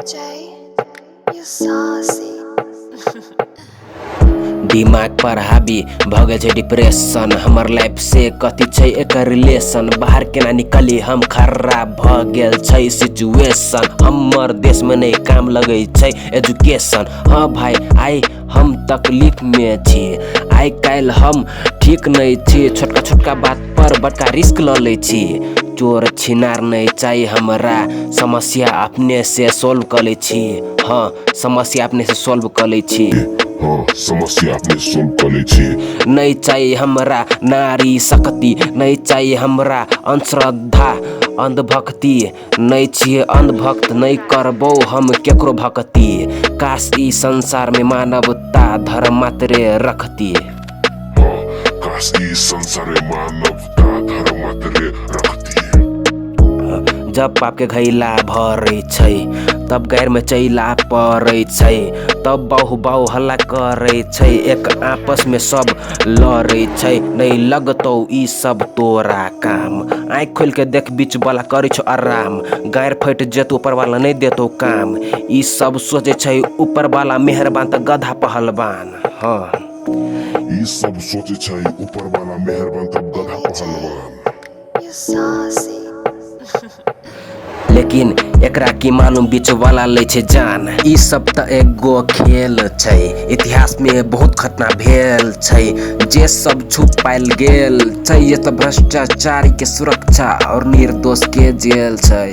Jay, you saucy. दिमाग पर हावी भगल छै डिप्रेशन। हमर लाइफ से कथी छै एकर रिलेशन। बाहर केना निकली हम खराब भ गेल छै सिचुएशन। हमर देश में नहीं काम लगे छै एजुकेशन। हाँ भाई आई हम तकलीफ में छी। आई काल हम ठीक नहीं छी। छोटका छोटका बात पर बड़का रिस्क ल ले छी। चोर छिनार नहीं चाहिए हमरा। समस्या अपने से सोल्व कर ले छी। हाँ समस्या अपने से सोल्व कर ले छी। समस्या अपने सोल्व कर ले छी। नहीं चाहिए हमरा नारी शक्ति। नहीं चाहिए हमरा अंधश्रद्धा अंधभक्ति। नहीं छिए अंधभक्त नहीं करबो हम केकरो भक्ति। काश ई संसार में मानवता धर्म मात्रे रखती। काश ई संसार में मानवता धर्म मात्रे रखती। जब पाप के घैला भरे छै तब गैर में चैला पड़े छै। तब बहु बहु हल्ला करे छै। एक आपस में सब लड़े छै। नहीं लगतो ई सब तोरा काम। आँख खोल के देख बीच वाला करे छो आराम। गैर फट जेतो ऊपर वाला नहीं देतो काम। ई सब सोचे छै ऊपर वाला मेहरबान त गधा पहलवान। हाँ ई सब सोचे छै ऊपर वाला मेहरबान त गधा पहलवान। You saucy. लेकिन एकरा की मालूम बीच वाला ले छै जान। ई सब त एगो खेल छै। इतिहास में बहुत घटना भेल छै। जे सब छुप पायल गेल छै। ये त भ्रष्टाचारी के सुरक्षा और निर्दोष के जेल छै।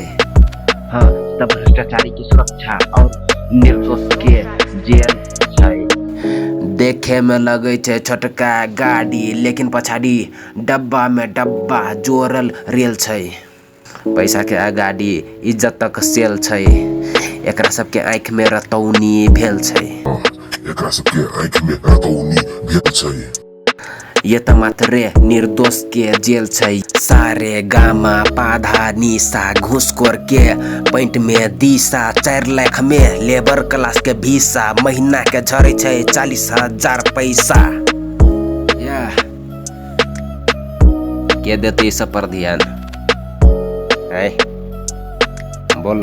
हाँ त भ्रष्टाचारी की सुरक्षा और निर्दोष के जेल छै। देखे में लगे छै छोटका गाड़ी लेकिन पछाड़ी डब्बा में डब्बा जोड़ल रेल छै। पैसा के आगाड़ी इज्जत तक सेल छै। एकरा सबके आँख में रतौनी भेल छै। एकरा सबके आँख में रतौनी भेल छै। ये त मात्रे निर्दोष के जेल छै। सारे गामा पाधा निशा घूसखोर के पैंट में दिशा। 4 लाख में लेबर क्लास के भीसा। महीना के झरे छै 40,000 पैसा। के देते इस सब पर ध्यान है बोल।